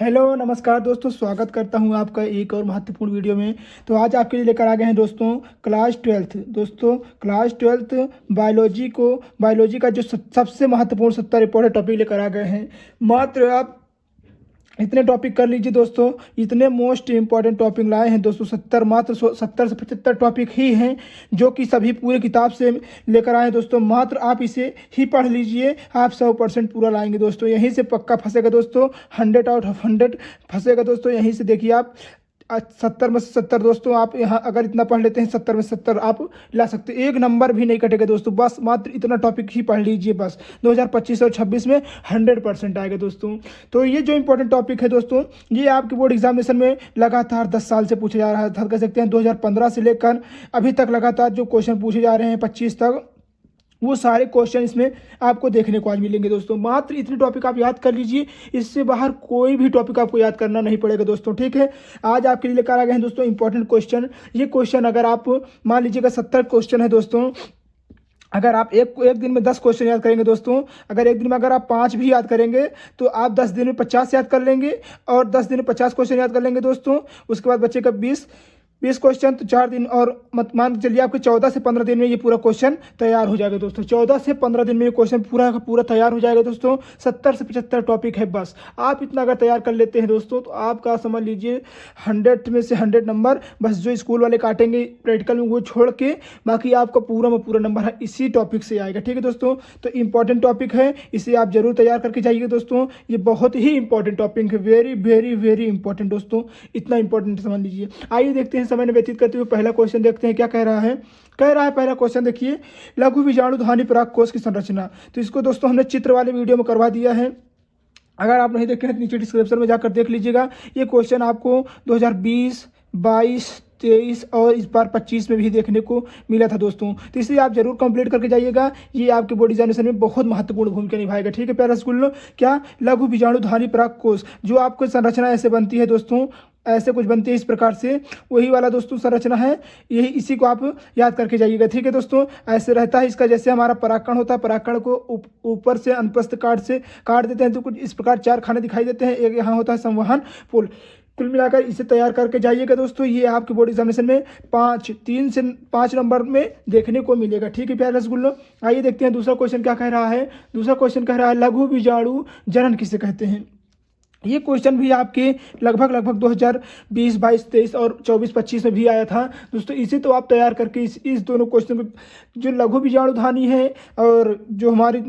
Hello नमस्कार दोस्तों, स्वागत करता हूं आपका एक और महत्वपूर्ण वीडियो में। तो आज आपके लिए लेकर आ गए हैं दोस्तों क्लास ट्वेल्थ। दोस्तों क्लास ट्वेल्थ बायोलॉजी का जो सबसे महत्वपूर्ण 70 इंपॉर्टेंट टॉपिक लेकर आ गए हैं। मात्र आप इतने टॉपिक कर लीजिए दोस्तों, इतने मोस्ट इंपॉर्टेंट टॉपिक लाए हैं दोस्तों। 70 से 75 टॉपिक ही हैं जो कि सभी पूरे किताब से लेकर आए हैं दोस्तों। मात्र आप इसे ही पढ़ लीजिए, आप 100% पूरा लाएंगे दोस्तों। यहीं से पक्का फंसेगा दोस्तों, 100 आउट ऑफ 100 फंसेगा दोस्तों। यहीं से देखिए आप 70 में से 70 दोस्तों, आप यहाँ अगर इतना पढ़ लेते हैं 70 में 70 आप ला सकते हैं। एक नंबर भी नहीं कटेगा दोस्तों। बस मात्र इतना टॉपिक ही पढ़ लीजिए, बस 2025 और 26 में 100% आएगा दोस्तों। तो ये जो इंपॉर्टेंट टॉपिक है दोस्तों, ये आपके बोर्ड एग्जामिनेशन में लगातार 10 साल से पूछा जा रहा था, कह सकते हैं 2015 से लेकर अभी तक लगातार जो क्वेश्चन पूछे जा रहे हैं 25 तक, वो सारे क्वेश्चन इसमें आपको देखने को आज मिलेंगे दोस्तों। मात्र इतने टॉपिक आप याद कर लीजिए, इससे बाहर कोई भी टॉपिक आपको याद करना नहीं पड़ेगा दोस्तों। ठीक है, आज आपके लिए लेकर आ गए हैं दोस्तों इंपॉर्टेंट क्वेश्चन। ये क्वेश्चन अगर आप मान लीजिएगा 70 क्वेश्चन है दोस्तों, अगर आप एक दिन में 10 क्वेश्चन याद करेंगे दोस्तों, अगर एक दिन में अगर आप 5 भी याद करेंगे तो आप 10 दिन में 50 याद कर लेंगे, और 10 दिन में 50 क्वेश्चन याद कर लेंगे दोस्तों। उसके बाद बचेगा 20 क्वेश्चन, तो 4 दिन और मत मान के चलिए आपके 14 से 15 दिन में ये पूरा क्वेश्चन तैयार हो जाएगा दोस्तों। 14 से 15 दिन में ये क्वेश्चन पूरा का पूरा तैयार हो जाएगा दोस्तों। 70 से 75 टॉपिक है बस। आप इतना अगर तैयार कर लेते हैं दोस्तों, तो आपका समझ लीजिए 100 में से 100 नंबर, बस जो स्कूल वाले काटेंगे प्रैक्टिकल में वो छोड़ के, बाकी आपका पूरा में पूरा नंबर है इसी टॉपिक से आएगा। ठीक है दोस्तों, तो इंपॉर्टेंट टॉपिक है, इसे आप जरूर तैयार करके जाइए दोस्तों। ये बहुत ही इंपॉर्टेंट टॉपिक है, वेरी वेरी वेरी इंपॉर्टेंट दोस्तों। इतना इंपॉर्टेंट समझ लीजिए। आइए देखते हैं समय व्यतीत करते हुए पहला क्वेश्चन देखते हैं क्या कह रहा है। पहला क्वेश्चन देखिए, लघु बीजाणु ध्वनि पराग कोश की संरचना। तो इसको दोस्तों हमने चित्र वाले वीडियो में करवा दिया है, अगर आप नहीं देखे हैं तो नीचे डिस्क्रिप्शन में जाकर देख लीजिएगा। ये क्वेश्चन आपको 2020, 22, 23 और इस बार 25 में भी देखने को मिला था दोस्तों। तो इसलिए आप जरूर कंप्लीट करके जाइएगा, ये आपके बोर्ड एग्जामिनेशन में बहुत महत्वपूर्ण भूमिका निभाएगा। ठीक है प्यारे स्कूल, क्या लघु बीजाणु ध्वनि पराग कोश, जो आपको संरचना ऐसे बनती है दोस्तों, ऐसे कुछ बनती है इस प्रकार से, वही वाला दोस्तों संरचना है, यही इसी को आप याद करके जाइएगा। ठीक है दोस्तों, ऐसे रहता है इसका, जैसे हमारा परागकण होता है, परागकण को ऊपर से अनुप्रस्थ काट से काट देते हैं तो कुछ इस प्रकार 4 खाने दिखाई देते हैं। एक यहाँ होता है संवहन पुल। कुल मिलाकर इसे तैयार करके जाइएगा दोस्तों। ये आपके बोर्ड एग्जामिनेशन में 3 से 5 नंबर में देखने को मिलेगा। ठीक है प्यारे रसगुल्लो, आइए देखते हैं दूसरा क्वेश्चन क्या कह रहा है। दूसरा क्वेश्चन कह रहा है लघु बीजाणु जनन किसे कहते हैं। ये क्वेश्चन भी आपके लगभग 2020, 22, 23 और 24, 25 में भी आया था दोस्तों। इसे तो आप तैयार करके इस दोनों क्वेश्चन को, जो लघु बीजाणुधानी है और जो हमारी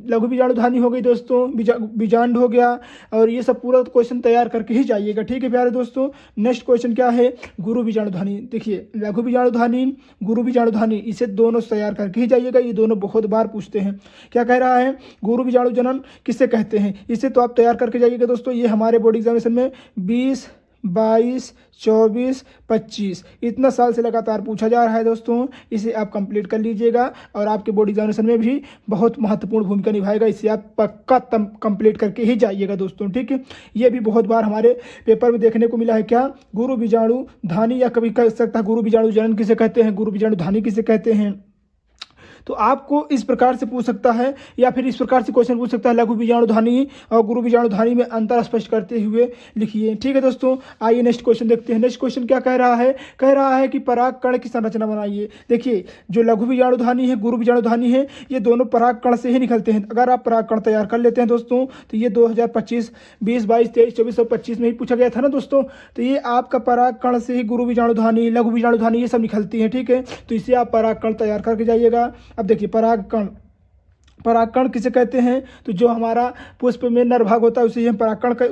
लघु बीजाणुधानी हो गई दोस्तों, बीजांड हो गया, और ये सब पूरा क्वेश्चन तैयार करके ही जाइएगा। ठीक है प्यारे दोस्तों, नेक्स्ट क्वेश्चन क्या है, गुरु बीजाणुधानी। देखिए लघु बीजाणुधानी, गुरु बीजाणुधानी, इसे दोनों तैयार करके ही जाइएगा। ये दोनों बहुत बार पूछते हैं। क्या कह रहा है, गुरु बीजाणु जनन किसे कहते हैं, इसे तो आप तैयार करके जाइएगा दोस्तों। ये हमारे बोर्ड एग्जामिनेशन में 20, 22, 24, 25 इतना साल से लगातार पूछा जा रहा है दोस्तों। इसे आप कंप्लीट कर लीजिएगा और आपके बोर्ड एग्जामिनेशन में भी बहुत महत्वपूर्ण भूमिका निभाएगा। इसे आप पक्का कंप्लीट करके ही जाइएगा दोस्तों। ठीक है, ये भी बहुत बार हमारे पेपर में देखने को मिला है। क्या, गुरु बीजाणु धानी, या कभी कह सकता है गुरु बीजाणु जनन किसे कहते हैं, गुरु बीजाणु धानी किसे कहते हैं। तो आपको इस प्रकार से पूछ सकता है, या फिर इस प्रकार से क्वेश्चन पूछ सकता है, लघु बीजाणुधानी और गुरु बीजाणुधानी में अंतर स्पष्ट करते हुए लिखिए। ठीक है दोस्तों, आइए नेक्स्ट क्वेश्चन देखते हैं। नेक्स्ट क्वेश्चन क्या कह रहा है कि परागकण की संरचना बनाइए। देखिए जो लघु बीजाणुधानी है, गुरु बीजाणुधानी है, ये दोनों परागकण से ही निकलते हैं। अगर आप परागकण तैयार कर लेते हैं दोस्तों, तो ये 2025, 20, 22, 23, 24 और 25 में ही पूछा गया था ना दोस्तों। तो ये आपका परागकण से ही गुरु बीजाणुधानी, लघु बीजाणुधानी ये सब निकलती है। ठीक है, तो इसे आप परागकण तैयार करके जाइएगा। अब देखिए परागकण किसे कहते हैं, तो जो हमारा पुष्प में नर भाग होता है उसे हम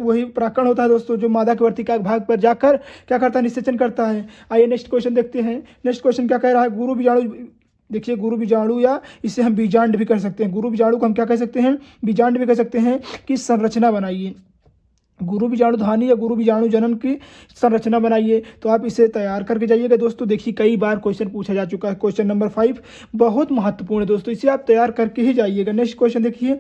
वही परागकण होता है दोस्तों, जो मादा के वर्तिका भाग पर जाकर क्या करता है, निषेचन करता है। आइए नेक्स्ट क्वेश्चन देखते हैं। नेक्स्ट क्वेश्चन क्या कह रहा है, गुरु बीजाणु। देखिए गुरु बीजाणु, या इसे हम बीजांड भी कर सकते हैं। गुरु बीजाणु को हम क्या कह सकते हैं, बीजांड भी कह सकते हैं। कि संरचना बनाइए, गुरु बीजाणुधानी या गुरु बीजाणु जनन की संरचना बनाइए। तो आप इसे तैयार करके जाइएगा दोस्तों। देखिए कई बार क्वेश्चन पूछा जा चुका है। क्वेश्चन नंबर 5 बहुत महत्वपूर्ण है दोस्तों, इसे आप तैयार करके ही जाइएगा। नेक्स्ट क्वेश्चन देखिए,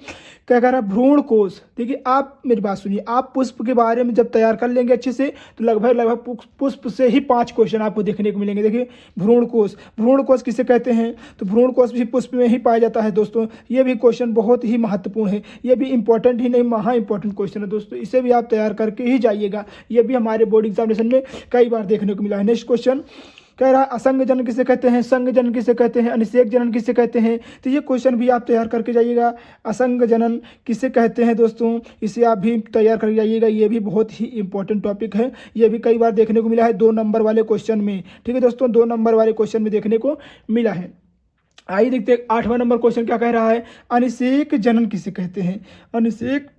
क्या कह रहा है, भ्रूण कोश। देखिए आप मेरी बात सुनिए, आप पुष्प के बारे में जब तैयार कर लेंगे अच्छे से, तो लगभग पुष्प से ही 5 क्वेश्चन आपको देखने को मिलेंगे। देखिए भ्रूण कोश किसे कहते हैं, तो भ्रूण कोश भी पुष्प में ही पाया जाता है दोस्तों। ये भी क्वेश्चन बहुत ही महत्वपूर्ण है, ये भी इंपॉर्टेंट ही नहीं, महा इंपॉर्टेंट क्वेश्चन है दोस्तों। इसे भी आप आप तैयार करके ही जाइएगा। ये भी हमारे बोर्ड एग्जामिनेशन में कई बार देखने को मिला है। नेक्स्ट क्वेश्चन कह रहा है असंग जनन किसे कहते हैं, संग जनन किसे कहते हैं, अनिषेक जनन किसे कहते हैं। तो ये क्वेश्चन भी आप तैयार करके जाइएगा। असंग जनन किसे कहते हैं दोस्तों, इसे आप भी तैयार करके जाइएगा। ये भी बहुत ही इंपॉर्टेंट टॉपिक है, ये भी कई बार देखने को मिला है 2 नंबर वाले क्वेश्चन में। ठीक है दोस्तों, 2 नंबर वाले क्वेश्चन में देखने को मिला है। आइए देखते हैं 8वां नंबर क्वेश्चन क्या कह रहा है। अनिषेक जनन किसे कहते हैं, अनिषेक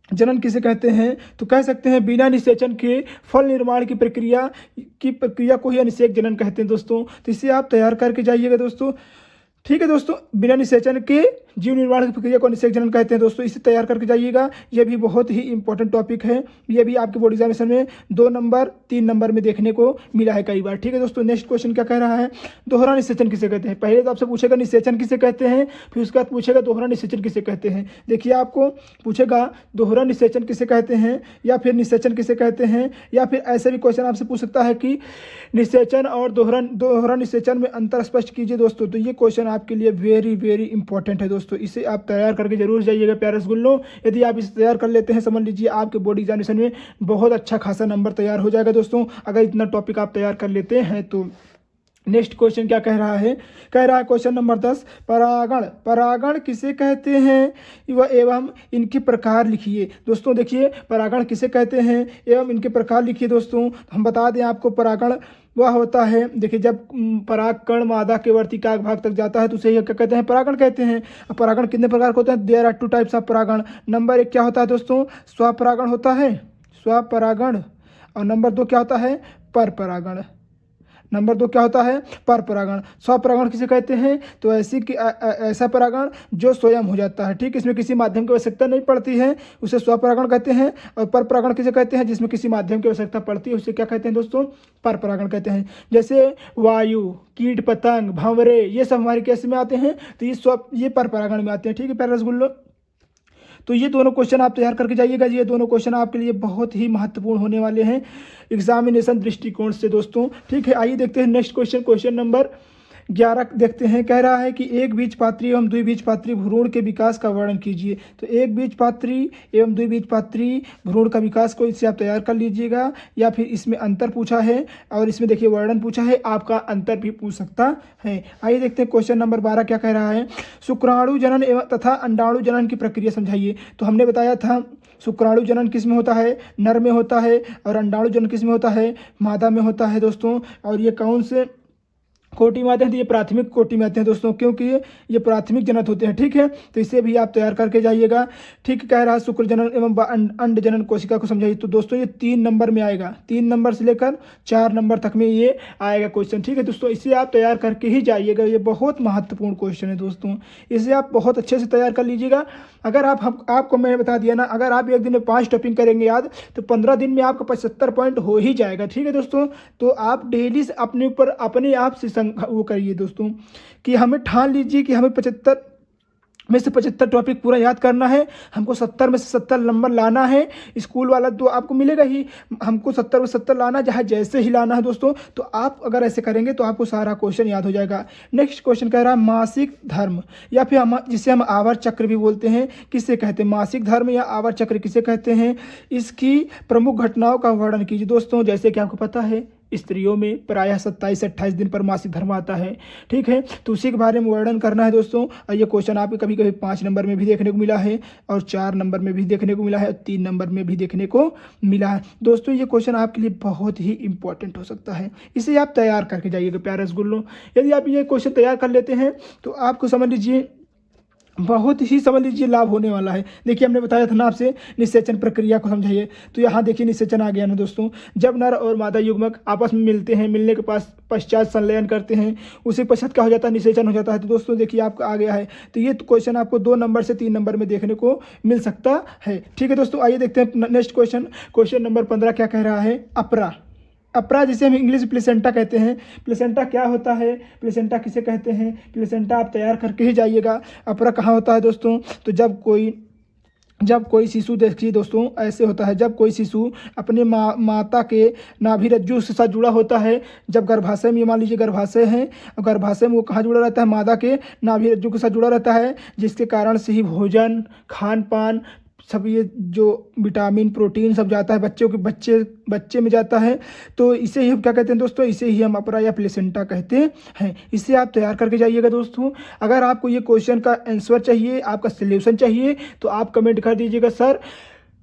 जनन किसे कहते हैं। तो कह सकते हैं बिना निषेचन के फल निर्माण की प्रक्रिया को ही अनिषेक जनन कहते हैं दोस्तों। तो इसे आप तैयार करके जाइएगा दोस्तों। ठीक है दोस्तों, बिना निषेचन के जीव निर्माण की प्रक्रिया को अनिषेक जनन कहते हैं दोस्तों। इसे तैयार करके जाइएगा, यह भी बहुत ही इंपॉर्टेंट टॉपिक है। यह भी आपके बोर्ड एग्जामिनेशन में 2 नंबर 3 नंबर में देखने को मिला है कई बार। ठीक है दोस्तों, नेक्स्ट क्वेश्चन क्या कह रहा है। दोहरा निषेचन किसे कहते हैं। पहले तो आपसे पूछेगा निषेचन किसे कहते हैं, फिर उसके बाद पूछेगा दोहरा निषेचन किसे कहते हैं। देखिए आपको पूछेगा दोहरा निषेचन किसे कहते हैं, या फिर निषेचन किसे कहते हैं, या फिर ऐसे भी क्वेश्चन आपसे पूछ सकता है कि निषेचन और दोहरा निषेचन में अंतर स्पष्ट कीजिए दोस्तों। तो ये क्वेश्चन आपके लिए वेरी वेरी इंपॉर्टेंट है दोस्तों। इसे आप तैयार करके जरूर जाइएगा प्यारे रसगुल्लों। यदि आप इसे तैयार कर लेते हैं, समझ लीजिए आपके बोर्ड एग्जामिनेशन में बहुत अच्छा खासा नंबर तैयार हो जाएगा दोस्तों, अगर इतना टॉपिक आप तैयार कर लेते हैं तो। नेक्स्ट क्वेश्चन क्या कह रहा है। कह रहा है क्वेश्चन नंबर 10, परागण परागण किसे कहते हैं वह एवं इनके प्रकार लिखिए। दोस्तों देखिए परागण किसे कहते हैं एवं इनके प्रकार लिखिए दोस्तों। हम बता दें आपको, परागण वह होता है, देखिए जब परागकण मादा के वर्तिकाग्र भाग तक जाता है तो उसे क्या कहते हैं, परागण कहते हैं। अब परागण कितने प्रकार के होते हैं, देयर आर 2 टाइप्स ऑफ परागण। नंबर 1 क्या होता है दोस्तों, स्वपरागण होता है, स्वपरागण। और नंबर 2 क्या होता है, पर परागण। नंबर 2 क्या होता है, पर परागण। स्वपरागण किसे कहते हैं, तो ऐसा परागण जो स्वयं हो जाता है। ठीक, इसमें किसी माध्यम की आवश्यकता नहीं पड़ती है, उसे स्वपरागण कहते हैं। और पर परागण किसे कहते हैं, जिसमें किसी माध्यम की आवश्यकता पड़ती है, उसे क्या कहते हैं दोस्तों, पर परागण कहते हैं। जैसे वायु, कीट पतंग, भंवरे, ये सब हमारे कैसे में आते हैं, तो ये पर परागण में आते हैं। ठीक है प्यारे रसगुल्लों, तो ये दोनों क्वेश्चन आप तैयार करके जाइएगा। ये दोनों क्वेश्चन आपके लिए बहुत ही महत्वपूर्ण होने वाले हैं एग्जामिनेशन दृष्टिकोण से दोस्तों। ठीक है, आइए देखते हैं नेक्स्ट क्वेश्चन, क्वेश्चन नंबर 11 देखते हैं। कह रहा है कि एक बीजपात्री एवं द्विबीजपात्री भ्रूण के विकास का वर्णन कीजिए। तो एक बीजपात्री एवं द्विबीजपात्री भ्रूण का विकास को इससे आप तैयार कर लीजिएगा, या फिर इसमें अंतर पूछा है और इसमें देखिए वर्णन पूछा है, आपका अंतर भी पूछ सकता है। आइए देखते हैं क्वेश्चन नंबर 12 क्या कह रहा है। शुक्राणु जनन एवं तथा अंडाणु जनन की प्रक्रिया समझाइए। तो हमने बताया था शुक्राणु जनन किस में होता है, नर में होता है, और अंडाणु जनन किस में होता है, मादा में होता है दोस्तों। और ये कौन से कोटि में आते हैं, तो ये प्राथमिक कोटि में आते हैं दोस्तों, क्योंकि ये प्राथमिक जनन होते हैं। ठीक है, तो इसे भी आप तैयार करके जाइएगा। ठीक कह रहा है, शुक्र जनन एवं अंड जनन कोशिका को समझाइए। तो दोस्तों ये 3 नंबर में आएगा, 3 नंबर से लेकर 4 नंबर तक में ये आएगा क्वेश्चन। ठीक है दोस्तों, इसे आप तैयार करके ही जाइएगा। ये बहुत महत्वपूर्ण क्वेश्चन है दोस्तों, इसे आप बहुत अच्छे से तैयार कर लीजिएगा। अगर आपको मैंने बता दिया ना, अगर आप एक दिन में 5 टॉपिक करेंगे याद, तो 15 दिन में आपका 75 पॉइंट हो ही जाएगा। ठीक है दोस्तों, तो आप डेली से अपने ऊपर अपने आप से वो करिए दोस्तों, कि हमें ठान लीजिए कि हमें 75 में से 75 टॉपिक पूरा याद करना है। हमको 70 में से 70 नंबर लाना है। स्कूल वाला तो आपको मिलेगा ही, हमको 70 में 70 लाना, चाहे जैसे ही लाना है दोस्तों। तो आप अगर ऐसे करेंगे तो आपको सारा क्वेश्चन याद हो जाएगा। नेक्स्ट क्वेश्चन कह रहा है मासिक धर्म, या फिर जिसे हम आवर्त चक्र भी बोलते हैं, किसे कहते हैं, मासिक धर्म या आवर्त चक्र किसे कहते हैं, इसकी प्रमुख घटनाओं का वर्णन कीजिए दोस्तों। जैसे कि आपको पता है स्त्रियों में प्रायः 27 से 28 दिन पर मासिक धर्म आता है। ठीक है, तो उसी के बारे में वर्णन करना है दोस्तों। और ये क्वेश्चन आपको कभी कभी 5 नंबर में भी देखने को मिला है, और 4 नंबर में भी देखने को मिला है, और 3 नंबर में भी देखने को मिला है दोस्तों। ये क्वेश्चन आपके लिए बहुत ही इंपॉर्टेंट हो सकता है, इसे आप तैयार करके जाइएगा प्यारे रसगुल्लों। यदि आप ये क्वेश्चन तैयार कर लेते हैं तो आपको समझ लीजिए बहुत ही समझ लीजिए लाभ होने वाला है। देखिए हमने बताया था ना आपसे, निषेचन प्रक्रिया को समझाइए। तो यहाँ देखिए निषेचन आ गया ना दोस्तों। जब नर और मादा युग्मक आपस में मिलते हैं, मिलने के पश्चात संलयन करते हैं, उसी पश्चात क्या हो जाता है, निषेचन हो जाता है। तो दोस्तों देखिए आपका आ गया है। तो ये क्वेश्चन आपको 2 नंबर से 3 नंबर में देखने को मिल सकता है। ठीक है दोस्तों, आइए देखते हैं नेक्स्ट क्वेश्चन, क्वेश्चन नंबर 15 क्या कह रहा है। अपरा, अपरा जिसे हम इंग्लिश प्लेसेंटा कहते हैं। प्लेसेंटा क्या होता है, प्लेसेंटा किसे कहते हैं, प्लेसेंटा आप तैयार करके ही जाइएगा। अपरा कहाँ होता है दोस्तों, तो जब कोई शिशु, देखिए दोस्तों ऐसे होता है, जब कोई शिशु अपने माता के नाभि रज्जु से साथ जुड़ा होता है, जब गर्भाशय में, मान लीजिए गर्भाशय है, और गर्भाशय में वो कहाँ जुड़ा रहता है, मादा के नाभि रज्जु के साथ जुड़ा रहता है, जिसके कारण से ही भोजन, खान पान सब ये जो विटामिन प्रोटीन सब जाता है बच्चे में जाता है, तो इसे ही हम क्या कहते हैं दोस्तों, इसे ही हम अपरा या प्लेसेंटा कहते हैं। इसे आप तैयार करके जाइएगा दोस्तों। अगर आपको ये क्वेश्चन का आंसर चाहिए, आपका सल्यूशन चाहिए, तो आप कमेंट कर दीजिएगा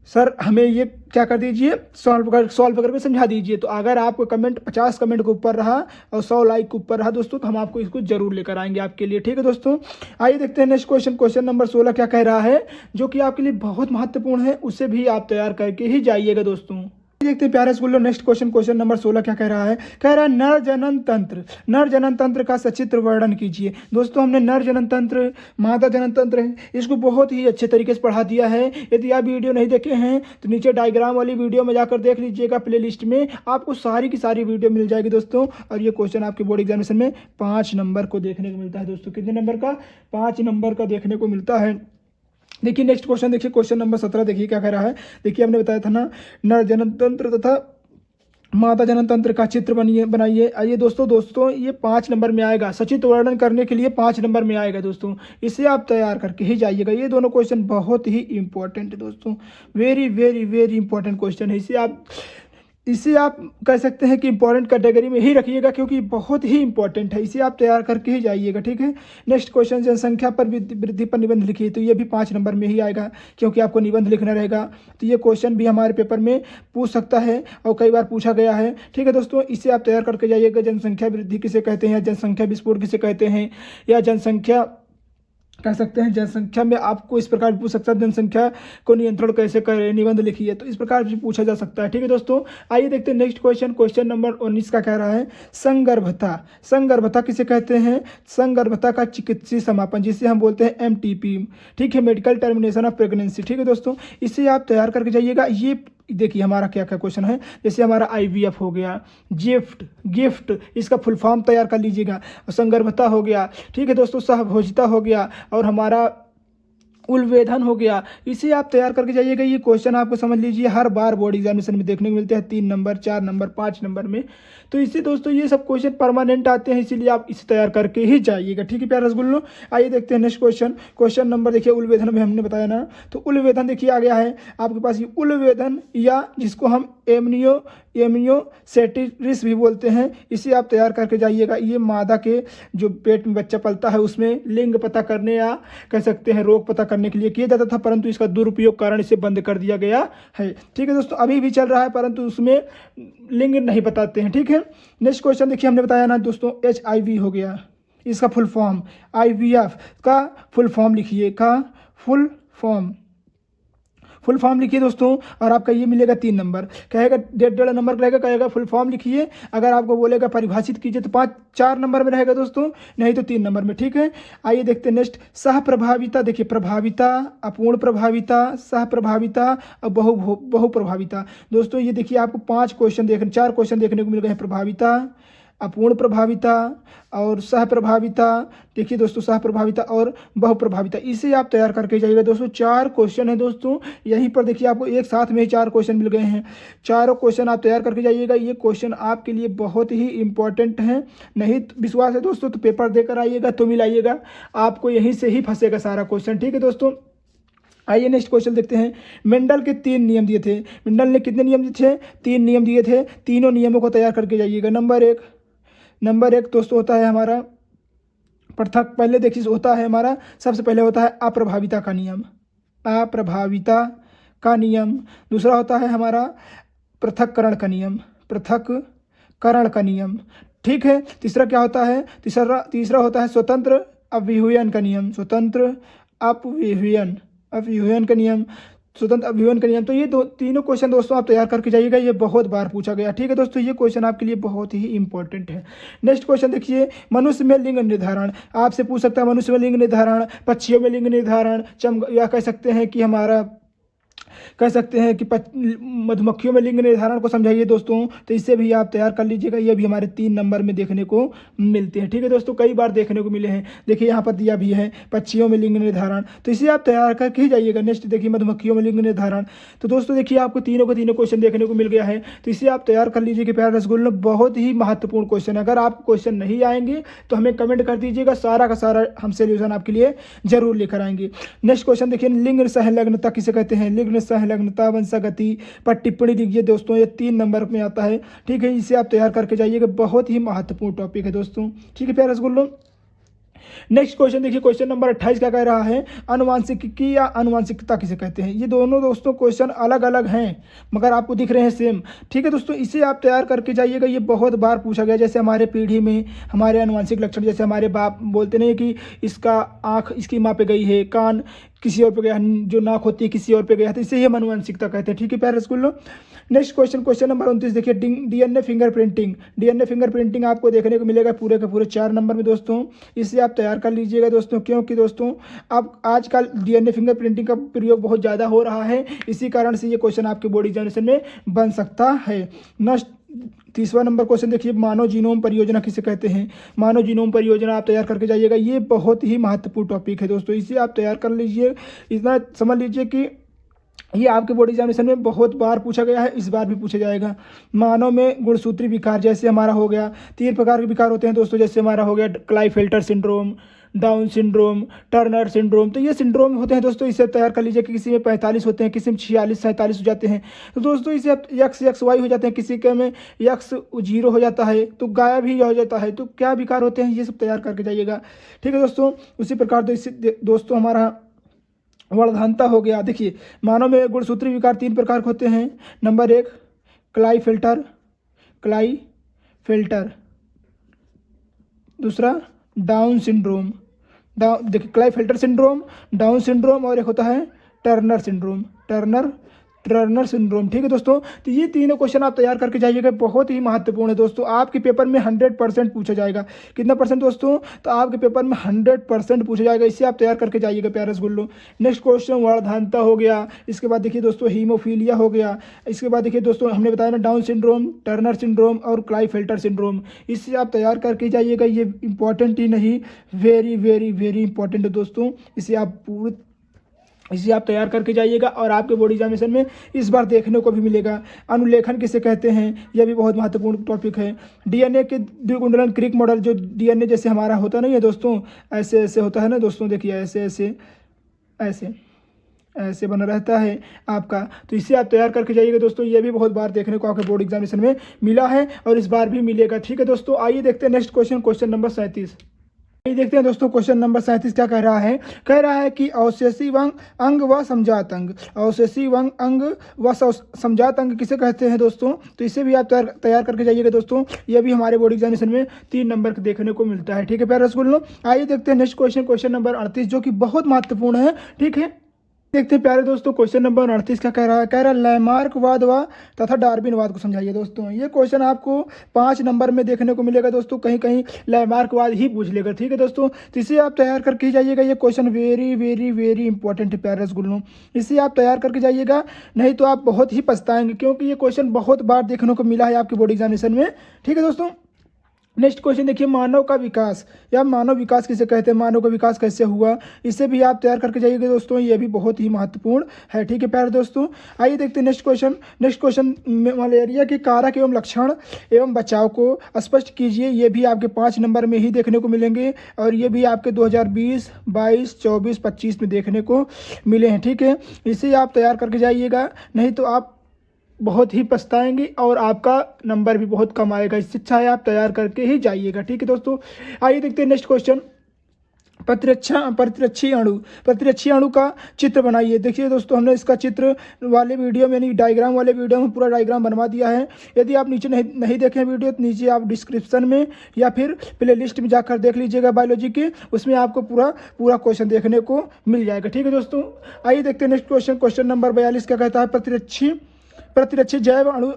सर हमें ये क्या कर दीजिए, सॉल्व करके समझा दीजिए। तो अगर आपको कमेंट 50 कमेंट के ऊपर रहा और 100 लाइक के ऊपर रहा दोस्तों, तो हम आपको इसको जरूर लेकर आएंगे आपके लिए, ठीक है दोस्तों। आइए देखते हैं नेक्स्ट क्वेश्चन नंबर 16 क्या कह रहा है, जो कि आपके लिए बहुत महत्वपूर्ण है, उसे भी आप तैयार करके ही जाइएगा दोस्तों। देखते हैं प्यारे स्कूलों नेक्स्ट क्वेश्चन नंबर 16 क्या कह रहा है। कह रहा है नर जनन तंत्र का सचित्र वर्णन कीजिए। दोस्तों हमने नर जनन तंत्र, मादा जनन तंत्र है, इसको बहुत ही अच्छे तरीके से पढ़ा दिया है। यदि आप वीडियो नहीं देखे हैं तो नीचे डायग्राम वाली वीडियो में जाकर देख लीजिएगा, प्ले लिस्ट में आपको सारी की सारी वीडियो मिल जाएगी दोस्तों। और ये क्वेश्चन आपके बोर्ड एग्जामिनेशन में 5 नंबर को देखने को मिलता है दोस्तों। कितने नंबर का? 5 नंबर का देखने को मिलता है। देखिए नेक्स्ट क्वेश्चन, देखिए क्वेश्चन नंबर 17 देखिए क्या कह रहा है। देखिए हमने बताया था ना, नर जनन तंत्र तथा मादा जनन तंत्र का चित्र बनाइए। आइए दोस्तों ये 5 नंबर में आएगा, सचित्र वर्णन करने के लिए 5 नंबर में आएगा दोस्तों। इसे आप तैयार करके ही जाइएगा। ये दोनों क्वेश्चन बहुत ही इंपॉर्टेंट है दोस्तों, very very very important question है। इसे आप कह सकते हैं कि इंपॉर्टेंट कैटेगरी में ही रखिएगा, क्योंकि बहुत ही इंपॉर्टेंट है। इसे आप तैयार करके ही जाइएगा, ठीक है। नेक्स्ट क्वेश्चन, जनसंख्या पर वृद्धि पर निबंध लिखिए। तो ये भी 5 नंबर में ही आएगा, क्योंकि आपको निबंध लिखना रहेगा। तो ये क्वेश्चन भी हमारे पेपर में पूछ सकता है और कई बार पूछा गया है, ठीक है दोस्तों। इसे आप तैयार करके जाइएगा। जनसंख्या वृद्धि किसे कहते हैं, जनसंख्या विस्फोट किसे कहते हैं, या जनसंख्या कह सकते हैं। जनसंख्या में आपको इस प्रकार पूछ सकता है, जनसंख्या को नियंत्रण कैसे करें, निबंध लिखिए। तो इस प्रकार भी पूछा जा सकता है, ठीक है दोस्तों। आइए देखते हैं नेक्स्ट क्वेश्चन नंबर 19 का कह रहा है संगर्भता किसे कहते हैं। संगर्भता का चिकित्सीय समापन, जिसे हम बोलते हैं MTP, ठीक है, मेडिकल टर्मिनेशन ऑफ प्रेगनेंसी, ठीक है दोस्तों। इसे आप तैयार करके जाइएगा। ये देखिए हमारा क्या क्या क्वेश्चन है, जैसे हमारा IVF हो गया, गिफ्ट इसका फुल फॉर्म तैयार कर लीजिएगा। संगर्भता हो गया, ठीक है दोस्तों, सहभोजिता हो गया, और हमारा उलवेधन हो गया। इसे आप तैयार करके जाइएगा। ये क्वेश्चन आपको समझ लीजिए हर बार बोर्ड एग्जामिनेशन में देखने को मिलते हैं, 3 नंबर, 4 नंबर, 5 नंबर में। तो इससे दोस्तों ये सब क्वेश्चन परमानेंट आते हैं, इसीलिए आप इसे तैयार करके ही जाइएगा, ठीक है प्यारे रसगुल्लो। आइए देखते हैं नेक्स्ट क्वेश्चन नंबर, देखिए उलवेधन में हमने बताया ना, तो उलवेधन देखिए आ गया है आपके पास। ये उलवेधन, या जिसको हम एमनियोसेटेरिस भी बोलते हैं, इसे आप तैयार करके जाइएगा। ये मादा के जो पेट में बच्चा पलता है उसमें लिंग पता करने, या कह सकते हैं रोग पता करने के लिए किया जाता था, परंतु इसका दुरुपयोग कारण इसे बंद कर दिया गया है, ठीक है दोस्तों। अभी भी चल रहा है, परंतु उसमें लिंग नहीं बताते हैं, ठीक है। नेक्स्ट क्वेश्चन देखिए हमने बताया ना दोस्तों, HIV हो गया, इसका फुल फॉर्म। IVF का फुल फॉर्म लिखिए, फुल फॉर्म लिखिए दोस्तों, और आपका ये मिलेगा 3 नंबर। कहेगा 1.5 नंबर रहेगा, कहेगा फुल फॉर्म लिखिए। अगर आपको बोलेगा परिभाषित कीजिए तो 4 नंबर में रहेगा दोस्तों, नहीं तो 3 नंबर में, ठीक है। आइए देखते हैं नेक्स्ट, सहप्रभाविता। देखिए प्रभाविता, अपूर्ण प्रभाविता, सहप्रभाविता और बहुप्रभाविता। दोस्तों ये देखिए आपको 4 क्वेश्चन देखने को मिल गए हैं, प्रभाविता, अपूर्ण प्रभाविता और सहप्रभाविता। देखिए दोस्तों सहप्रभाविता और बहुप्रभाविता, इसे आप तैयार करके जाइएगा दोस्तों। 4 क्वेश्चन है दोस्तों, यहीं पर देखिए आपको एक साथ में ही 4 क्वेश्चन मिल गए हैं। चारों क्वेश्चन आप तैयार करके जाइएगा। ये क्वेश्चन आपके लिए बहुत ही इंपॉर्टेंट है। नहीं विश्वास है दोस्तों तो पेपर देकर आइएगा तो मिलाइएगा, आपको यहीं से ही फंसेगा सारा क्वेश्चन, ठीक है दोस्तों। आइए नेक्स्ट क्वेश्चन देखते हैं। मेंडल के 3 नियम दिए थे। मेंडल ने कितने नियम दिए थे? 3 नियम दिए थे। तीनों नियमों को तैयार करके जाइएगा। नंबर एक दोस्तों होता है हमारा पृथक। पहले देखिए होता है हमारा, सबसे पहले होता है अप्रभाविता का नियम। दूसरा होता है हमारा पृथक्करण का नियम, ठीक है। तीसरा क्या होता है? तीसरा होता है स्वतंत्र अभिव्यंजन का नियम, स्वतंत्र अभिव्यंजन का नियम। तो ये तीनों क्वेश्चन दोस्तों आप तैयार करके जाइएगा, ये बहुत बार पूछा गया, ठीक है दोस्तों। ये क्वेश्चन आपके लिए बहुत ही इंपॉर्टेंट है। नेक्स्ट क्वेश्चन देखिए, मनुष्य में लिंग निर्धारण आपसे पूछ सकता है। मनुष्य में लिंग निर्धारण, पक्षियों में लिंग निर्धारण, या कह सकते हैं कि हमारा कह सकते हैं कि मधुमक्खियों में लिंग निर्धारण को समझाइए दोस्तों, तो इससे भी आप तैयार कर लीजिएगा। ये भी हमारे 3 नंबर में देखने को मिलते हैं। ठीक है दोस्तों, कई बार देखने को मिले हैं। देखिए यहाँ पर दिया भी है पक्षियों में लिंग निर्धारण, तो इसे आप तैयार करके ही जाइएगा। नेक्स्ट देखिए मधुमक्खियों में लिंग निर्धारण, तो दोस्तों देखिए आपको तीनों के तीनों क्वेश्चन देखने को मिल गया है, तो इसे आप तैयार कर लीजिए कि प्यारे रसगुल्ले बहुत ही महत्वपूर्ण क्वेश्चन है। अगर आप क्वेश्चन नहीं आएंगे तो हमें कमेंट कर दीजिएगा, सारा का सारा हम सोल्यूशन आपके लिए जरूर लेकर आएंगे। नेक्स्ट क्वेश्चन देखिए, लिंग संलग्नता किसे कहते हैं? लिंग संलग्नता वंशागति पर टिप्पणी दीजिए दोस्तों, ये 3 नंबर में आता है। ठीक है, इसे आप तैयार करके जाइएगा, बहुत ही महत्वपूर्ण टॉपिक है दोस्तों। ठीक है प्यारे रसगुल्लों, नेक्स्ट क्वेश्चन देखिए, क्वेश्चन नंबर 28 क्या कह रहा है? अनुवांशिकी या अनुवांशिकता किसे कहते हैं? ये दोनों दोस्तों क्वेश्चन अलग अलग हैं मगर आपको दिख रहे हैं सेम। ठीक है दोस्तों, इसे आप तैयार करके जाइएगा, ये बहुत बार पूछा गया। जैसे हमारे पीढ़ी में हमारे अनुवांशिक लक्षण, जैसे हमारे बाप बोलते नहीं कि इसका आँख इसकी माँ पे गई है, कान किसी और पे गया, जो नाक होती है किसी और पे गया, तो इसे ही हम अनुवांशिकता कहते हैं। ठीक है प्यारे स्कूलों, नेक्स्ट क्वेश्चन, क्वेश्चन नंबर 29 देखिए, डीएनए फिंगरप्रिंटिंग। डीएनए फिंगरप्रिंटिंग आपको देखने को मिलेगा पूरे के पूरे 4 नंबर में दोस्तों, इसे आप तैयार कर लीजिएगा दोस्तों, क्योंकि दोस्तों अब आजकल डीएनए फिंगरप्रिंटिंग का प्रयोग बहुत ज़्यादा हो रहा है, इसी कारण से ये क्वेश्चन आपके बोर्ड एग्जामिनेशन में बन सकता है। नेक्स्ट 30वां नंबर क्वेश्चन देखिए, मानव जीनोम परियोजना किसे कहते हैं? मानव जीनोम परियोजना आप तैयार करके जाइएगा, ये बहुत ही महत्वपूर्ण टॉपिक है दोस्तों, इसे आप तैयार कर लीजिए। इतना समझ लीजिए कि ये आपके बोर्ड एग्जामिनेशन में बहुत बार पूछा गया है, इस बार भी पूछा जाएगा। मानव में गुणसूत्री विकार, जैसे हमारा हो गया 3 प्रकार के विकार होते हैं दोस्तों, जैसे हमारा हो गया Klinefelter syndrome, Down syndrome, Turner syndrome, तो ये सिंड्रोम होते हैं दोस्तों, इसे तैयार कर लीजिए कि किसी में 45 होते हैं, किसी में 46 47 हो जाते हैं। तो दोस्तों इसे एक्स वाई हो जाते हैं, किसी के में एक्स 0 हो जाता है, तो गायब ही हो जाता है। तो क्या विकार होते हैं, ये सब तैयार करके जाइएगा। ठीक है दोस्तों, उसी प्रकार दोस्तों हमारा वर्धानता हो गया। देखिए मानव में गुणसूत्री विकार 3 प्रकार के होते हैं। नंबर 1 क्लाइफिल्टर, दूसरा डाउन सिंड्रोम, देखिए क्लाइफिल्टर सिंड्रोम, डाउन सिंड्रोम, और एक होता है टर्नर सिंड्रोम। ठीक है दोस्तों, तो ये तीनों क्वेश्चन आप तैयार करके जाइएगा, बहुत ही महत्वपूर्ण है दोस्तों। आपके पेपर में 100% पूछा जाएगा। कितना परसेंट दोस्तों? तो आपके पेपर में 100% पूछा जाएगा, इसे आप तैयार करके जाइएगा प्यारे रसगुल्लो। नेक्स्ट क्वेश्चन वर्धानता हो गया, इसके बाद देखिए दोस्तों हीमोफीलिया हो गया, इसके बाद देखिए दोस्तों हमने बताया ना डाउन सिंड्रोम, टर्नर सिंड्रोम और क्लाइफिल्टर सिंड्रोम, इससे आप तैयार करके जाइएगा। ये इंपॉर्टेंट ही नहीं, वेरी वेरी वेरी इंपॉर्टेंट है दोस्तों, इसे आप तैयार करके जाइएगा। और आपके बोर्ड एग्जामिनेशन में इस बार देखने को भी मिलेगा। अनुलेखन किसे कहते हैं, यह भी बहुत महत्वपूर्ण टॉपिक है। डीएनए के द्विकुंडलन क्रिक मॉडल, जो डीएनए जैसे हमारा होता नहीं है दोस्तों, ऐसे ऐसे होता है ना दोस्तों, देखिए ऐसे बना रहता है आपका, तो इसे आप तैयार करके जाइएगा दोस्तों। ये भी बहुत बार देखने को आपके बोर्ड एग्जामिनेशन में मिला है और इस बार भी मिलेगा। ठीक है दोस्तों, आइए देखते हैं नेक्स्ट क्वेश्चन, क्वेश्चन नंबर 37। देखते हैं दोस्तों क्वेश्चन नंबर 37 क्या कह रहा है? कह रहा है कि अवशेषी अंग व समजात अंग, अवशेषी अंग व समजात अंग किसे कहते हैं दोस्तों? तो इसे भी आप तैयार करके जाइएगा दोस्तों, यह भी हमारे बोर्ड एग्जामिनेशन में 3 नंबर देखने को मिलता है। ठीक है प्यारे रसगुल्लों, आइए देखते हैं नेक्स्ट क्वेश्चन, क्वेश्चन नंबर 38, जो कि बहुत महत्वपूर्ण है। ठीक है, देखते हैं प्यारे दोस्तों क्वेश्चन नंबर 38 क्या कह रहा है? कह रहा है लैमार्कवाद व तथा डार्विनवाद को समझाइए दोस्तों। ये क्वेश्चन आपको 5 नंबर में देखने को मिलेगा दोस्तों, कहीं कहीं लैमार्कवाद ही पूछ लेगा। ठीक है दोस्तों, तो इसे आप तैयार करके जाइएगा, ये question very very very important है प्यारे रसगुल्लों, इसे आप तैयार करके जाइएगा, नहीं तो आप बहुत ही पछताएंगे, क्योंकि ये क्वेश्चन बहुत बार देखने को मिला है आपके बोर्ड एग्जामिनेशन में। ठीक है दोस्तों, नेक्स्ट क्वेश्चन देखिए, मानव का विकास या मानव विकास किसे कहते हैं, मानव का विकास कैसे हुआ, इसे भी आप तैयार करके जाइएगा दोस्तों, ये भी बहुत ही महत्वपूर्ण है। ठीक है प्यारे दोस्तों, आइए देखते हैं नेक्स्ट क्वेश्चन मलेरिया के कारक एवं लक्षण एवं बचाव को स्पष्ट कीजिए। ये भी आपके 5 नंबर में ही देखने को मिलेंगे और ये भी आपके 2020, 22, 24, 25 में देखने को मिले हैं। ठीक है, इसे आप तैयार करके जाइएगा, नहीं तो आप बहुत ही पछताएंगे और आपका नंबर भी बहुत कम आएगा। इससे अच्छा है आप तैयार करके ही जाइएगा। ठीक है दोस्तों, आइए देखते हैं नेक्स्ट क्वेश्चन, प्रतिरक्षी अणु का चित्र बनाइए। देखिए दोस्तों, हमने इसका चित्र वाले वीडियो में यानी डायग्राम वाले वीडियो में पूरा डायग्राम बनवा दिया है। यदि आप नीचे नहीं देखें वीडियो, तो नीचे आप डिस्क्रिप्शन में या फिर प्ले लिस्ट में जाकर देख लीजिएगा बायोलॉजी के, उसमें आपको पूरा क्वेश्चन देखने को मिल जाएगा। ठीक है दोस्तों, आइए देखते हैं नेक्स्ट क्वेश्चन, क्वेश्चन नंबर 42 क्या कहता है? प्रतिरक्षी जैव अणु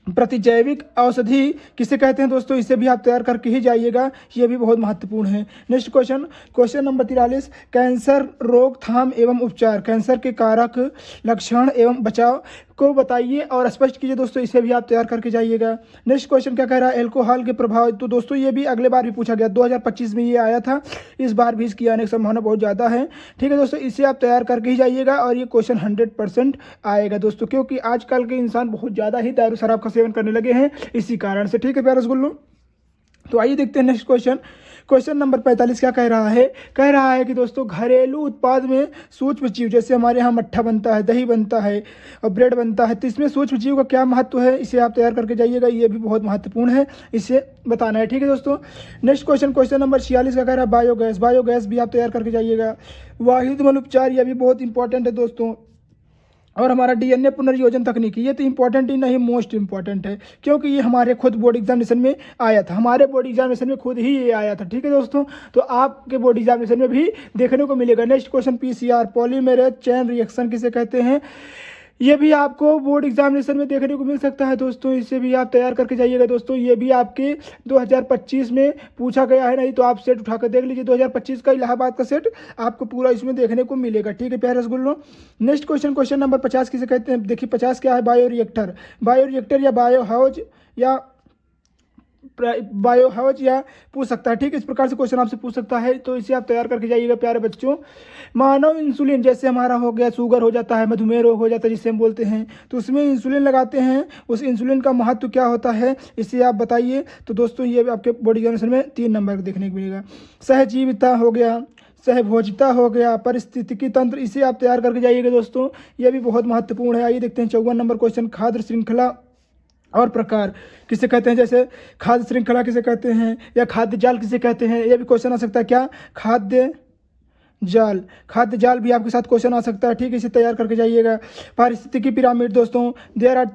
प्रतिजैविक औषधि किसे कहते हैं दोस्तों, इसे भी आप तैयार करके ही जाइएगा, ये भी बहुत महत्वपूर्ण है। नेक्स्ट क्वेश्चन नंबर 43, कैंसर रोकथाम एवं उपचार, कैंसर के कारक, लक्षण एवं बचाव को बताइए और स्पष्ट कीजिए दोस्तों, इसे भी आप तैयार करके जाइएगा। नेक्स्ट क्वेश्चन क्या कह रहा है, अल्कोहल के प्रभाव, तो दोस्तों ये भी अगले बार भी पूछा गया, 2025 में ये आया था, इस बार भी इसकी आने की संभावना बहुत ज़्यादा है। ठीक है दोस्तों, इसे आप तैयार करके ही जाइएगा और ये क्वेश्चन 100% आएगा दोस्तों, क्योंकि आजकल के इंसान बहुत ज़्यादा ही दारू शराब का सेवन करने लगे हैं इसी कारण से। ठीक है प्यारे रसगुल्लो, तो आइए देखते हैं नेक्स्ट क्वेश्चन नंबर 45 क्या कह रहा है कि दोस्तों घरेलू उत्पाद में सूक्ष्म जीव, जैसे हमारे यहाँ मट्ठा बनता है, दही बनता है और ब्रेड बनता है, तो इसमें सूक्ष्म जीव का क्या महत्व है, इसे आप तैयार करके जाइएगा, ये भी बहुत महत्वपूर्ण है, इसे बताना है। ठीक है दोस्तों, नेक्स्ट क्वेश्चन नंबर 46 का कह रहा है बायोगैस भी आप तैयार करके जाइएगा। वाहिद मल उपचार, यह भी बहुत इंपॉर्टेंट है दोस्तों। और हमारा डीएनए पुनर्योजन तकनीकी, ये तो इंपॉर्टेंट ही नहीं, मोस्ट इंपॉर्टेंट है, क्योंकि ये हमारे खुद बोर्ड एग्जामिनेशन में आया था, हमारे बोर्ड एग्जामिनेशन में खुद ही ये आया था। ठीक है दोस्तों, तो आपके बोर्ड एग्जामिनेशन में भी देखने को मिलेगा। Next question PCR, polymerase chain reaction किसे कहते हैं, ये भी आपको बोर्ड एग्जामिनेशन में देखने को मिल सकता है दोस्तों, इसे भी आप तैयार करके जाइएगा दोस्तों। ये भी आपके 2025 में पूछा गया है, नहीं तो आप सेट उठाकर देख लीजिए, 2025 का इलाहाबाद का सेट आपको पूरा इसमें देखने को मिलेगा। ठीक है प्यारे रसगुल्लो, नेक्स्ट क्वेश्चन नंबर 50 किसे कहते हैं, देखिए 50 क्या है, बायोरिएक्टर या बायो हाउस या पूछ सकता है। ठीक है, इस प्रकार से क्वेश्चन आपसे पूछ सकता है, तो इसे आप तैयार करके जाइएगा प्यारे बच्चों। मानव इंसुलिन, जैसे हमारा हो गया शुगर हो जाता है, मधुमेह रोग हो जाता है जिसे हम बोलते हैं, तो उसमें इंसुलिन लगाते हैं, उस इंसुलिन का महत्व क्या होता है, इसे आप बताइए। तो दोस्तों ये आपके बोर्ड एग्जामिनेशन में 3 नंबर देखने को मिलेगा। सहजीविता हो गया, सहभोजिता हो गया, पारिस्थितिकी तंत्र, इसे आप तैयार करके जाइएगा दोस्तों, यह भी बहुत महत्वपूर्ण है। आइए देखते हैं 54 नंबर क्वेश्चन, खाद्य श्रृंखला और प्रकार किसे कहते हैं, जैसे खाद्य श्रृंखला किसे कहते हैं या खाद्य जाल किसे कहते हैं, यह भी क्वेश्चन आ सकता है। क्या खाद्य जाल भी आपके साथ क्वेश्चन आ सकता है। ठीक है, इसे तैयार करके जाइएगा। पारिस्थितिकी पिरामिड दोस्तों, देयर आर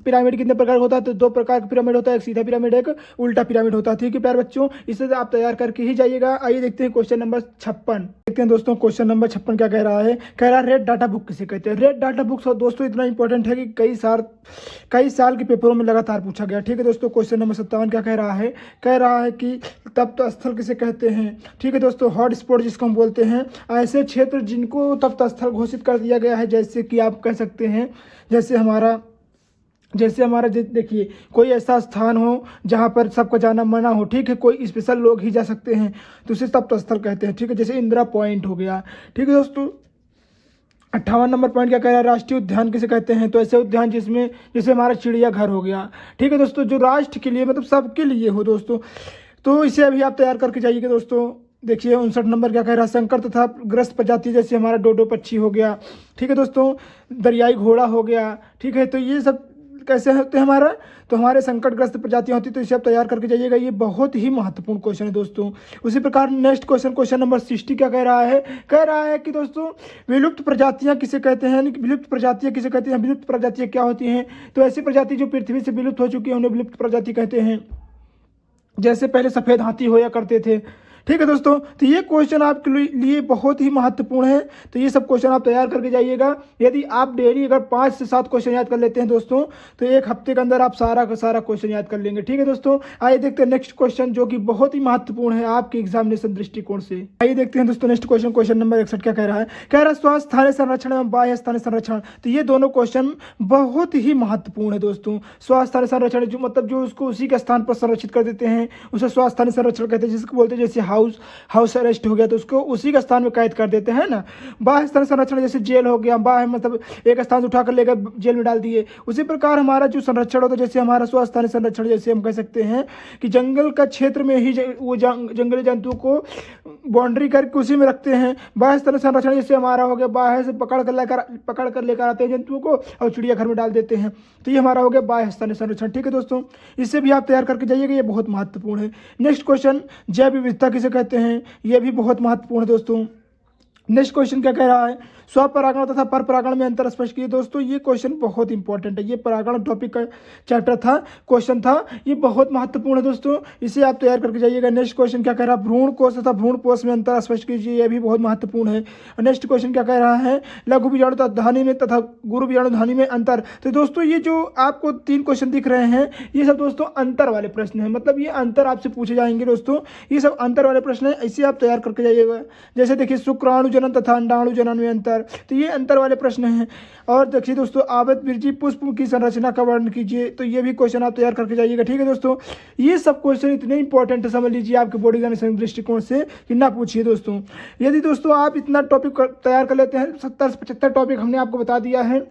पिरामिड कितने प्रकार होता है, तो 2 प्रकार का पिरामिड होता है, एक सीधा पिरामिड, एक उल्टा पिरामिड होता है। ठीक है प्यारे बच्चों, इसे आप तैयार करके ही जाइएगा। आइए देखते हैं क्वेश्चन नंबर 56, देखते हैं दोस्तों क्वेश्चन नंबर 56 क्या कह रहा है, रेड डाटा बुक किसे कहते हैं। रेड डाटा बुक दोस्तों इतना इंपॉर्टेंट है कि कई साल के पेपरों में लगातार पूछा गया। ठीक है दोस्तों, क्वेश्चन नंबर 57 क्या कह रहा है कि तप्त स्थल किसे कहते हैं। ठीक है दोस्तों, हॉट स्पॉट जिसको हम बोलते हैं, ऐसे क्षेत्र जिनको तप्त स्थल घोषित कर दिया गया है, जैसे कि आप कह सकते हैं, जैसे हमारा देखिए कोई ऐसा स्थान हो जहाँ पर सबका जाना मना हो। ठीक है, कोई स्पेशल लोग ही जा सकते हैं, तो उसे तप्त स्थल कहते हैं। ठीक है, जैसे इंदिरा पॉइंट हो गया। ठीक है दोस्तों, 58 नंबर पॉइंट क्या कह रहा है, राष्ट्रीय उद्यान किसे कहते हैं, तो ऐसे उद्यान जिसमें जैसे हमारा चिड़ियाघर हो गया। ठीक है दोस्तों, जो राष्ट्र के लिए मतलब सबके लिए हो दोस्तों, तो इसे अभी आप तैयार करके जाइएगा दोस्तों। देखिए 59 नंबर क्या कह रहा है, संकर तथा ग्रस्त प्रजाति, जैसे हमारा डोडो पक्षी हो गया। ठीक है दोस्तों, दरियाई घोड़ा हो गया। ठीक है, तो ये सब कैसे होते हैं हमारा, तो हमारे संकटग्रस्त प्रजातियां होती, तो इसे आप तैयार करके जाइएगा, ये बहुत ही महत्वपूर्ण क्वेश्चन है दोस्तों। उसी प्रकार नेक्स्ट क्वेश्चन नंबर 60 क्या कह रहा है कि दोस्तों विलुप्त प्रजातियां किसे कहते हैं, विलुप्त प्रजातियां क्या होती हैं, तो ऐसी प्रजाति जो पृथ्वी से विलुप्त हो चुकी है उन्हें विलुप्त प्रजाति कहते हैं। जैसे पहले सफ़ेद हाथी होया करते थे। ठीक है दोस्तों, तो ये क्वेश्चन आपके लिए बहुत ही महत्वपूर्ण है, तो ये सब क्वेश्चन आप तैयार करके जाइएगा। यदि आप डेली अगर 5 से 7 क्वेश्चन याद कर लेते हैं दोस्तों, तो 1 हफ्ते के अंदर आप सारा का सारा क्वेश्चन याद कर लेंगे। ठीक है दोस्तों, आइए देखते हैं नेक्स्ट क्वेश्चन, जो कि बहुत ही महत्वपूर्ण है आपके एग्जामिनेशन दृष्टिकोण से। आइए देखते हैं दोस्तों नेक्स्ट क्वेश्चन नंबर 61 क्या कह रहा है, स्वास्थ्य स्थानीय संरक्षण एवं बाह्य स्थानीय संरक्षण, तो ये दोनों क्वेश्चन बहुत ही महत्वपूर्ण है दोस्तों। स्वास्थ्य स्थानीय संरक्षण जो मतलब जो उसको उसी के स्थान पर संरक्षित कर देते हैं, उसे स्वास्थ्य स्थानीय संरक्षण कहते हैं, जिसको बोलते हैं जैसे हाउस अरेस्ट हो गया तो उसको उसी का स्थान में कैद कर देते हैं ना। बाह्य स्थानीय संरक्षण जैसे जेल हो गया, बाह्य मतलब एक स्थान से उठाकर लेकर जेल में डाल दिए। उसी प्रकार हमारा जो संरक्षण होता है, जैसे हमारा स्वास्थ्य स्थानीय संरक्षण, जैसे हम कह सकते हैं कि जंगल का क्षेत्र में ही वो जंगली जंतु को बाउंड्री करके उसी में रखते हैं। बाह्य स्थानीय संरक्षण जैसे हमारा हो गया, बाहर से पकड़ कर लेकर आते हैं जंतुओं को और चिड़ियाघर में डाल देते हैं, तो ये हमारा हो गया बाह्य स्थानीय संरक्षण। ठीक है दोस्तों, इसे भी आप तैयार करके जाइएगा, ये बहुत महत्वपूर्ण है। नेक्स्ट क्वेश्चन, जैव विविधता किसे कहते हैं, यह भी बहुत महत्वपूर्ण है दोस्तों। नेक्स्ट क्वेश्चन क्या कह रहा है, स्वपरागण तथा परपरागण में अंतर स्पष्ट कीजिए। दोस्तों ये क्वेश्चन बहुत इंपॉर्टेंट है, ये परागण टॉपिक का चैप्टर था, क्वेश्चन था, ये बहुत महत्वपूर्ण है दोस्तों, इसे आप तैयार करके जाइएगा। नेक्स्ट क्वेश्चन क्या कह रहा है, भ्रूण कोश तथा भ्रूण कोश में अंतर स्पष्ट कीजिए, यह भी बहुत महत्वपूर्ण है। नेक्स्ट क्वेश्चन क्या कह रहा है, लघु बीजाणु तथा धानी में तथा गुरु बीजाणु धानी में अंतर। तो दोस्तों ये जो आपको 3 क्वेश्चन दिख रहे हैं, ये सब दोस्तों अंतर वाले प्रश्न हैं, मतलब ये अंतर आपसे पूछे जाएंगे दोस्तों, ये सब अंतर वाले प्रश्न हैं, इसे आप तैयार करके जाइएगा। जैसे देखिए शुक्राणु जनन तथा अंडाणु जनन में अंतर, तो ये अंतर वाले प्रश्न हैं। और देखिए दोस्तों आवृतबीजी पुष्प की संरचना का वर्णन कीजिए, तो ये भी क्वेश्चन आप तैयार करके जाइएगा। ठीक है दोस्तों, ये सब क्वेश्चन इतने इंपॉर्टेंट है, समझ लीजिए आपके बोर्ड एग्जामिनेशन दृष्टिकोण से कि ना पूछिए दोस्तों। यदि दोस्तों आप इतना टॉपिक तैयार कर लेते हैं, 70 से 75 टॉपिक हमने आपको बता दिया है,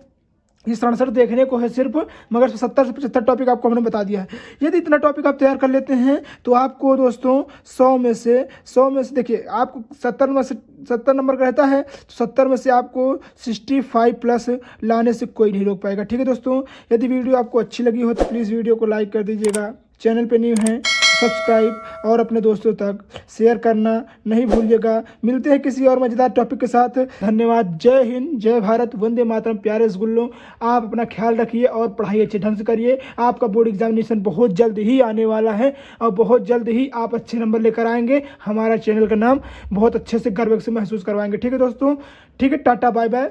ये 67 देखने को है सिर्फ, मगर 70 से 75 टॉपिक आपको हमने बता दिया है। यदि इतना टॉपिक आप तैयार कर लेते हैं तो आपको दोस्तों 100 में से देखिए आपको 70 नंबर का रहता है, तो 70 में से आपको 65 प्लस लाने से कोई नहीं रोक पाएगा। ठीक है दोस्तों, यदि वीडियो आपको अच्छी लगी हो तो प्लीज़ वीडियो को लाइक कर दीजिएगा, चैनल पे न्यू हैं सब्सक्राइब और अपने दोस्तों तक शेयर करना नहीं भूलिएगा। मिलते हैं किसी और मजेदार टॉपिक के साथ। धन्यवाद। जय हिंद, जय भारत, वंदे मातरम। प्यारे रसगुल्लों, आप अपना ख्याल रखिए और पढ़ाई अच्छे ढंग से करिए। आपका बोर्ड एग्जामिनेशन बहुत जल्द ही आने वाला है और बहुत जल्द ही आप अच्छे नंबर लेकर आएंगे। हमारा चैनल का नाम बहुत अच्छे से गर्व से महसूस करवाएंगे। ठीक है दोस्तों, ठीक है, टाटा बाय बाय।